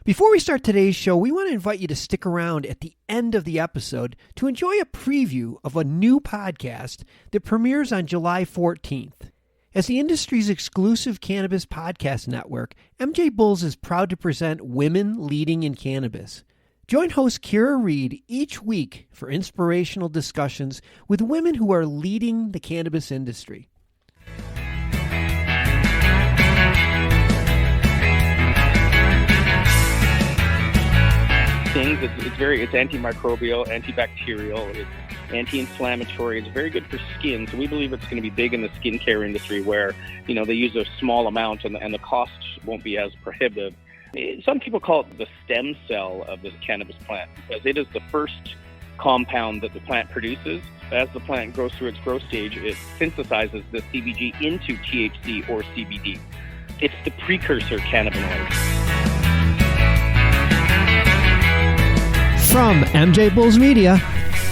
Before we start today's show, we want to invite you to stick around at the end of the episode to enjoy a preview of a new podcast that premieres on July 14th. As the industry's exclusive cannabis podcast network, MJBulls is proud to present Women Leading in Cannabis. Join host Kira Reed each week for inspirational discussions with women who are leading the cannabis industry. It's antimicrobial, antibacterial, it's anti-inflammatory. It's very good for skin. So we believe it's going to be big in the skincare industry where, they use a small amount and the cost won't be as prohibitive. Some people call it the stem cell of the cannabis plant because it is the first compound that the plant produces. As the plant goes through its growth stage, it synthesizes the CBG into THC or CBD. It's the precursor cannabinoid. From MJBulls Media,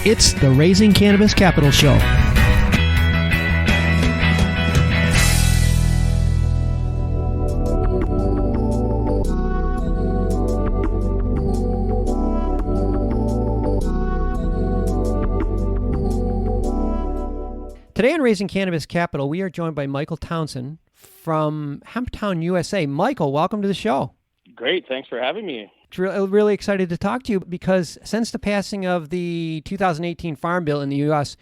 it's the Raising Cannabis Capital Show. Today on Raising Cannabis Capital, we are joined by Michael Townsend from HempTown USA. Michael, welcome to the show. Great. Thanks for having me. Really excited to talk to you because since the passing of the 2018 Farm Bill in the U.S.,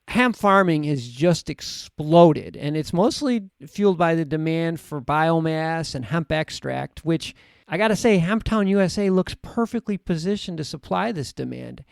hemp farming has just exploded, and it's mostly fueled by the demand for biomass and hemp extract, which I got to say, HempTown USA looks perfectly positioned to supply this demand.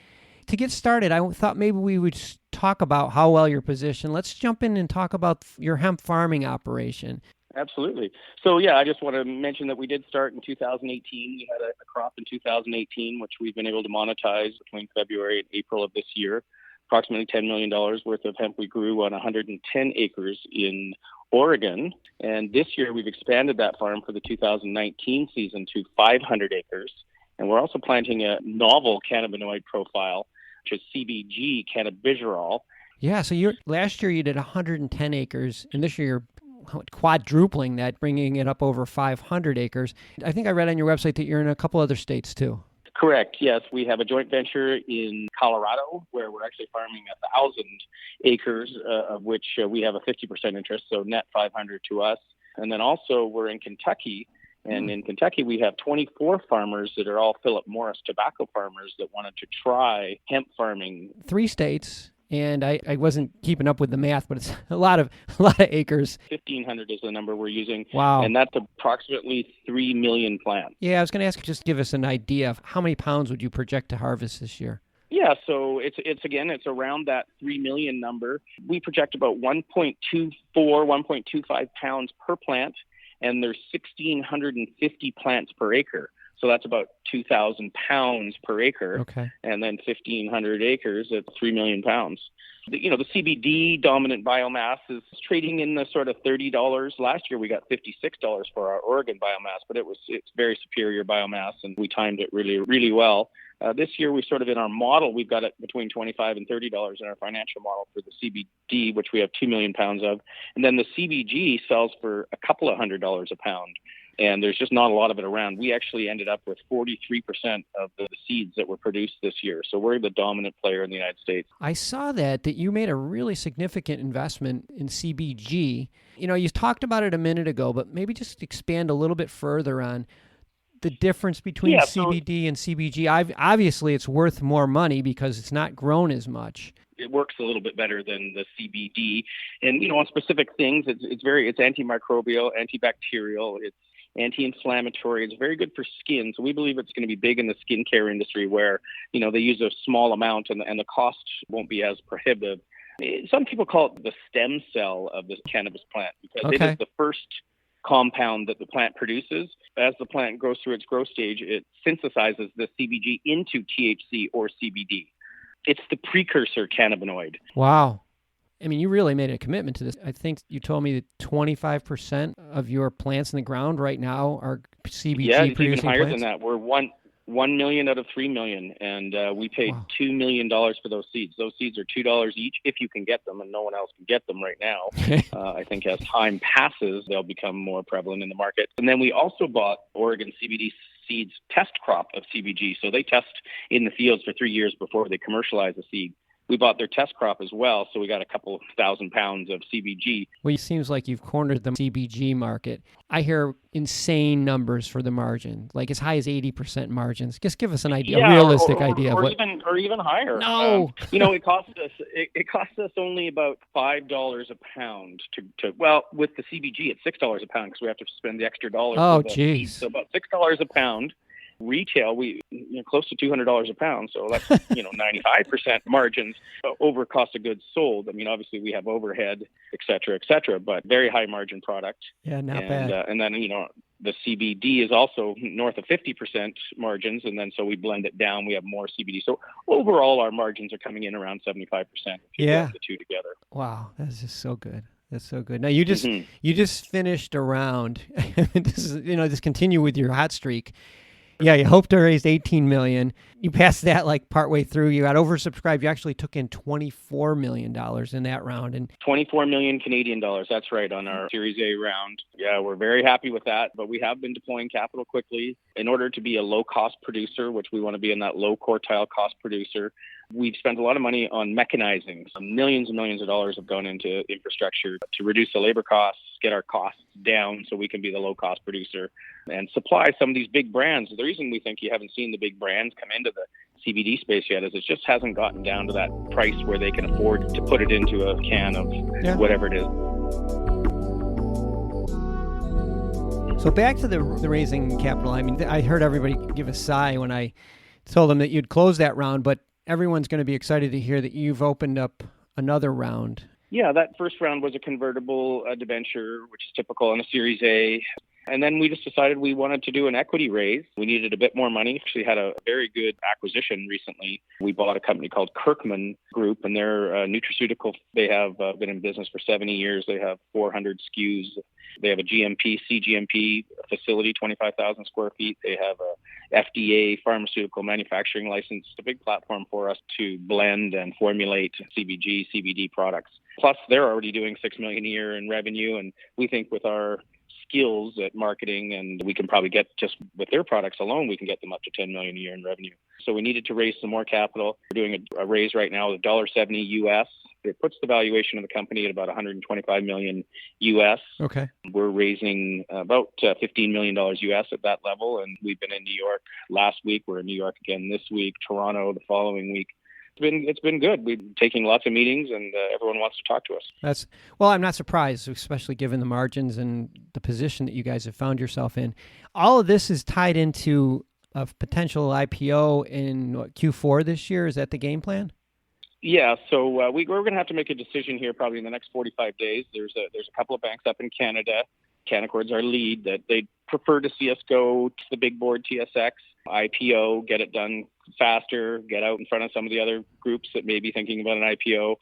To get started, I thought maybe we would talk about how well you're positioned. Let's jump in and talk about your hemp farming operation. Absolutely. So, I just want to mention that we did start in 2018. We had a crop in 2018, which we've been able to monetize between February and April of this year. Approximately $10 million worth of hemp we grew on 110 acres in Oregon. And this year we've expanded that farm for the 2019 season to 500 acres. And we're also planting a novel cannabinoid profile, which is CBG, cannabigerol. Yeah, so last year you did 110 acres, and this year you're quadrupling that, bringing it up over 500 acres. I think I read on your website that you're in a couple other states too. Correct. Yes, we have a joint venture in Colorado where we're actually farming 1,000 acres, of which we have a 50% interest, so net 500 to us. And then also we're in Kentucky, and in Kentucky we have 24 farmers that are all Philip Morris tobacco farmers that wanted to try hemp farming. 3 states. And I wasn't keeping up with the math, but it's a lot of acres. 1,500 is the number we're using. Wow. And that's approximately 3 million plants. Yeah, I was going to ask, just give us an idea of how many pounds would you project to harvest this year? Yeah, so it's around that 3 million number. We project about 1.24, 1.25 pounds per plant, and there's 1,650 plants per acre. So that's about 2,000 pounds per acre. Okay. And then 1,500 acres at 3 million pounds. The CBD dominant biomass is trading in the sort of $30. Last year we got $56 for our Oregon biomass, but it's very superior biomass, and we timed it really, really well. This year we sort of in our model, we've got it between $25 and $30 in our financial model for the CBD, which we have 2 million pounds of. And then the CBG sells for a couple of $100 a pound. And there's just not a lot of it around. We actually ended up with 43% of the seeds that were produced this year. So we're the dominant player in the United States. I saw that you made a really significant investment in CBG. You talked about it a minute ago, but maybe just expand a little bit further on the difference between CBD and CBG. Obviously, it's worth more money because it's not grown as much. It works a little bit better than the CBD. And, on specific things, it's antimicrobial, antibacterial, it's anti-inflammatory. It's very good for skin. So we believe it's going to be big in the skincare industry where, they use a small amount and the cost won't be as prohibitive. Some people call it the stem cell of the cannabis plant because it is the first compound that the plant produces. As the plant goes through its growth stage, it synthesizes the CBG into THC or CBD. It's the precursor cannabinoid. Wow. I mean, you really made a commitment to this. I think you told me that 25% of your plants in the ground right now are CBG producing plants. Yeah, it's even higher than that. We're 1 million out of 3 million, and we paid $2 million for those seeds. Those seeds are $2 each if you can get them, and no one else can get them right now. I think as time passes, they'll become more prevalent in the market. And then we also bought Oregon CBD seed's test crop of CBG. So they test in the fields for 3 years before they commercialize the seed. We bought their test crop as well, so we got a couple 1,000 pounds of CBG. Well, it seems like you've cornered the CBG market. I hear insane numbers for the margin, like as high as 80% margins. Just give us an idea, a realistic idea. Or even higher. No. It costs us only about $5 a pound well, with the CBG, it's $6 a pound because we have to spend the extra dollar. Oh, geez. So about $6 a pound. Retail, close to $200 a pound, so that's 95% margins over cost of goods sold. I mean, obviously we have overhead, et cetera, but very high margin product. Yeah, not bad. And then the CBD is also north of 50% margins, and then so we blend it down. We have more CBD. So overall, our margins are coming in around 75%. If you blend the two together. Wow, that's just so good. That's so good. Now you just finished a round. Just continue with your hot streak. Yeah, you hope to raise $18 million. You passed that like partway through. You got oversubscribed. You actually took in $24 million in that round. And 24 million Canadian dollars. That's right, on our Series A round. Yeah, we're very happy with that. But we have been deploying capital quickly in order to be a low-cost producer, which we want to be in that low quartile cost producer. We've spent a lot of money on mechanizing. Millions and millions of dollars have gone into infrastructure to reduce the labor costs, get our costs down so we can be the low-cost producer and supply some of these big brands. The reason we think you haven't seen the big brands come into the CBD space yet is it just hasn't gotten down to that price where they can afford to put it into a can of whatever it is. So back to the raising capital. I mean, I heard everybody give a sigh when I told them that you'd close that round, but everyone's going to be excited to hear that you've opened up another round. Yeah, that first round was a convertible debenture, which is typical in a Series A. And then we just decided we wanted to do an equity raise. We needed a bit more money. Actually had a very good acquisition recently. We bought a company called Kirkman Group, and they're nutraceutical. They have been in business for 70 years. They have 400 SKUs. They have a CGMP facility, 25,000 square feet. They have a FDA pharmaceutical manufacturing license. It's a big platform for us to blend and formulate CBG, CBD products. Plus, they're already doing $6 million a year in revenue, and we think with our skills at marketing, and we can probably get, just with their products alone, we can get them up to $10 million a year in revenue. So we needed to raise some more capital. We're doing a raise right now with $1.70 US. It puts the valuation of the company at about $125 million US. Okay. We're raising about $15 million US at that level, and we've been in New York last week. We're in New York again this week, Toronto the following week. It's been good. We've been taking lots of meetings, and everyone wants to talk to us. I'm not surprised, especially given the margins and the position that you guys have found yourself in. All of this is tied into a potential IPO in Q4 this year. Is that the game plan? Yeah, so we're going to have to make a decision here probably in the next 45 days. There's a couple of banks up in Canada. Canaccord's our lead, that they prefer to see us go to the big board TSX, IPO, get it done faster, get out in front of some of the other groups that may be thinking about an IPO,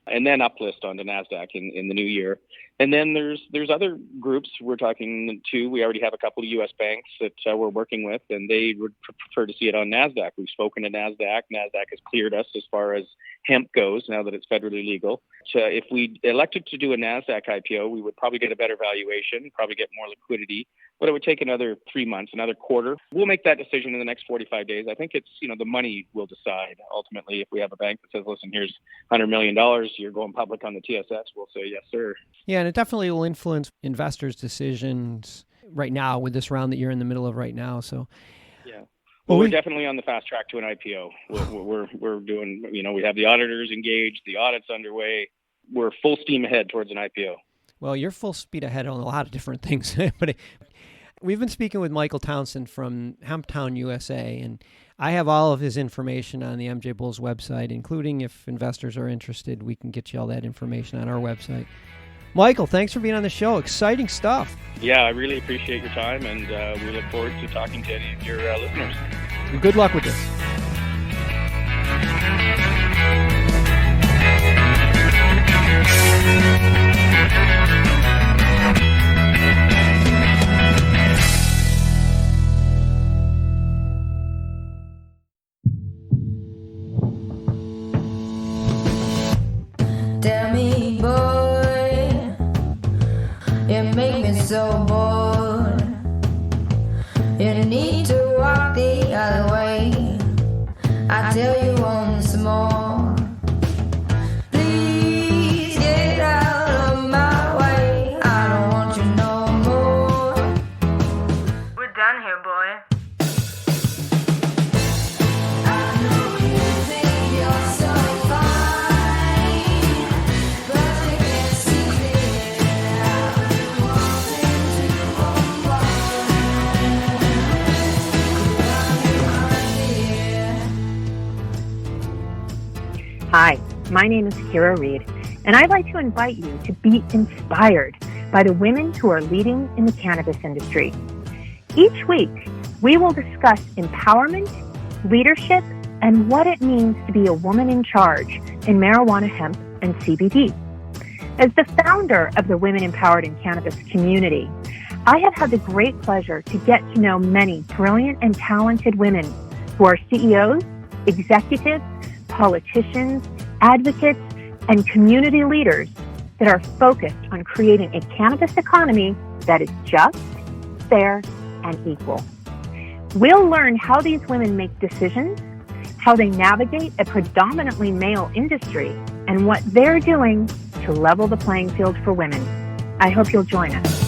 and then uplist onto NASDAQ in the new year. And then there's other groups we're talking to. We already have a couple of U.S. banks that we're working with, and they would prefer to see it on NASDAQ. We've spoken to NASDAQ. NASDAQ has cleared us as far as hemp goes now that it's federally legal. So if we elected to do a NASDAQ IPO, we would probably get a better valuation, probably get more liquidity, but it would take another 3 months, another quarter. We'll make that decision in the next 45 days. I think it's, the money will decide. Ultimately, if we have a bank that says, listen, here's $100 million, you're going public on the TSX, we'll say, yes, sir. Yeah, and it definitely will influence investors' decisions right now with this round that you're in the middle of right now. So, yeah. Well, we're definitely on the fast track to an IPO. We're doing, we have the auditors engaged, the audit's underway. We're full steam ahead towards an IPO. Well, you're full speed ahead on a lot of different things. But we've been speaking with Michael Townsend from HempTown USA, and I have all of his information on the MJBulls website, including if investors are interested, we can get you all that information on our website. Michael, thanks for being on the show. Exciting stuff. Yeah, I really appreciate your time, and we look forward to talking to any of your listeners. And good luck with this. Tell me, boy, you make me so bored. You need to boy. I know you think you're so fine, but you can't see it. I've been wanting to combine. Hi, my name is Kira Reed, and I'd like to invite you to be inspired by the women who are leading in the cannabis industry. Each week, we will discuss empowerment, leadership, and what it means to be a woman in charge in marijuana, hemp, and CBD. As the founder of the Women Empowered in Cannabis community, I have had the great pleasure to get to know many brilliant and talented women who are CEOs, executives, politicians, advocates, and community leaders that are focused on creating a cannabis economy that is just, fair, and equal. We'll learn how these women make decisions, how they navigate a predominantly male industry, and what they're doing to level the playing field for women. I hope you'll join us.